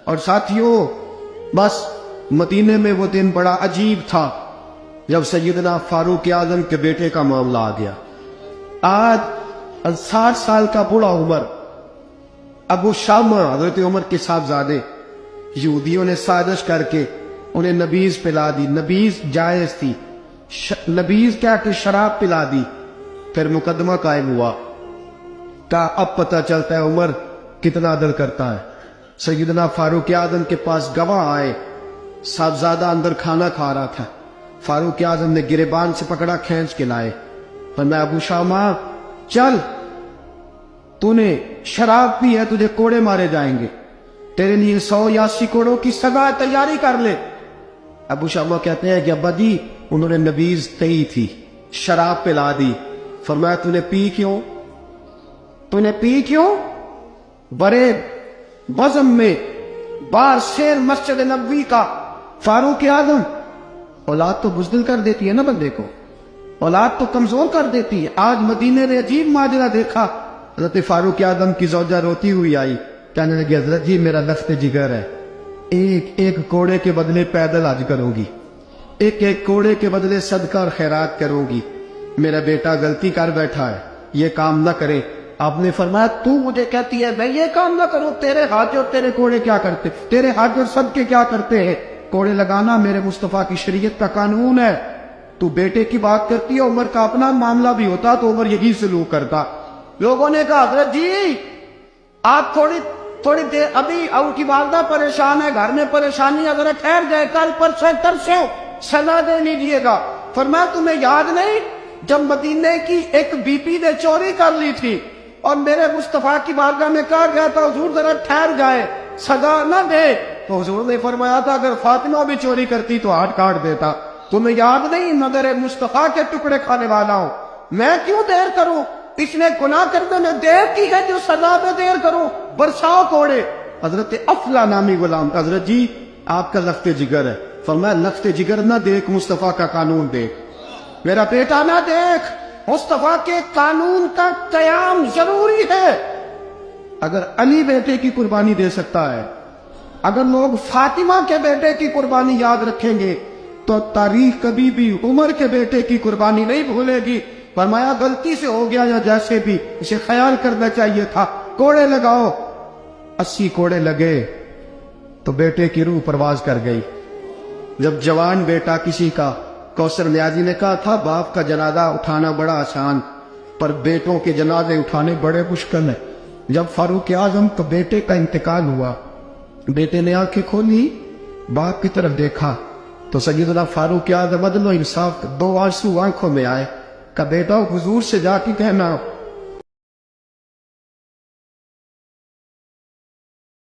اور ساتھیوں، بس مدینے میں وہ دن بڑا عجیب تھا جب سیدنا فاروق اعظم کے بیٹے کا معاملہ آ گیا۔ آج 60 سال کا بوڑھا عمر، ابو شامہ حضرت عمر کے صاحبزادے، یہودیوں نے سازش کر کے انہیں نبیذ پلا دی۔ نبیذ جائز تھی، نبیذ کیا کہ شراب پلا دی۔ پھر مقدمہ قائم ہوا، کہا اب پتہ چلتا ہے عمر کتنا عدل کرتا ہے۔ سیدنا فاروق اعظم کے پاس گواہ آئے، صاحبزادہ اندر کھانا کھا رہا تھا، فاروق اعظم نے گریبان سے پکڑا، کھینچ کے لائے، فرمایا ابو شامہ چل، تو نے شراب پی ہے، تجھے کوڑے مارے جائیں گے، تیرے لیے 100 یا 80 کوڑوں کی سزا تیاری کر لے۔ ابو شامہ کہتے ہیں کہ ابا جی انہوں نے نبیذ تئی تھی، شراب پلا دی۔ فرمایا تو نے پی کیوں؟ تو نے پی کیوں؟ بڑے بزم میں بار شیر مسجد نبوی کا فاروق اعظم، اولاد تو بزدل کر دیتی ہے نا بندے کو، اولاد تو کمزور کر دیتی ہے۔ آج مدینے نے عجیب ماجرا دیکھا، حضرت فاروق اعظم کی زوجہ روتی ہوئی آئی، کہنے لگی حضرت جی میرا لخت جگر ہے، ایک کوڑے کے بدلے پیدل حج کروں گی، ایک کوڑے کے بدلے صدقہ اور خیرات کروں گی، میرا بیٹا غلطی کر بیٹھا ہے، یہ کام نہ کرے۔ آپ نے فرمایا تو مجھے کہتی ہے میں یہ کام نہ کروں؟ تیرے حج اور تیرے کوڑے کیا کرتے، تیرے حج اور صدقے کیا کرتے ہیں؟ کوڑے لگانا میرے مصطفیٰ کی شریعت کا قانون ہے۔ تو بیٹے کی بات کرتی ہے، عمر کا اپنا معاملہ بھی ہوتا تو عمر یہی سلوک کرتا۔ لوگوں نے کہا حضرت جی آپ تھوڑی دیر، ابھی ان کی والدہ پریشان ہے، گھر میں پریشانی، اگر ٹھہر جائے، کل پرسوں ترسوں سزا دے لیجیے گا۔ فرمایا تمہیں یاد نہیں جب مدینے کی ایک بی پی نے چوری کر لی تھی اور میرے مصطفیٰ کی بارگاہ میں کہا گیا تھا حضور ذرا ٹھہر جائے، سزا نہ دے، تو حضور نے فرمایا تھا اگر فاطمہ بھی چوری کرتی تو ہاتھ کاٹ دیتا۔ تمہیں یاد نہیں مگر مصطفیٰ کے ٹکڑے کھانے والا ہوں، میں کیوں دیر کروں؟ اس نے گناہ کرنے میں دیر کی ہے جو سزا میں دیر کروں، برساؤ کوڑے۔ حضرت افلا نامی غلام، حضرت جی آپ کا لخت جگر ہے۔ فرمایا لخت جگر نہ دیکھ، مصطفیٰ کا قانون دیکھ، میرا بیٹا نہ دیکھ، مصطفیٰ کے قانون کا قیام ضروری ہے۔ اگر علی بیٹے کی قربانی دے سکتا ہے، اگر لوگ فاطمہ کے بیٹے کی قربانی یاد رکھیں گے تو تاریخ کبھی بھی عمر کے بیٹے کی قربانی نہیں بھولے گی۔ فرمایا غلطی سے ہو گیا یا جیسے بھی، اسے خیال کرنا چاہیے تھا، کوڑے لگاؤ۔ 80 کوڑے لگے تو بیٹے کی روح پرواز کر گئی۔ جب جوان بیٹا کسی کا، کوثر نیازی نے کہا تھا باپ کا جنازہ اٹھانا بڑا آسان، پر بیٹوں کے جنازے اٹھانے بڑے مشکل ہیں۔ جب فاروق اعظم کا بیٹے کا انتقال ہوا، بیٹے نے آنکھیں کھولی، باپ کی طرف دیکھا تو سیدنا فاروق اعظم عدل و انصاف، 2 آنسو آنکھوں میں آئے، کہ بیٹا حضور سے جا کے کہنا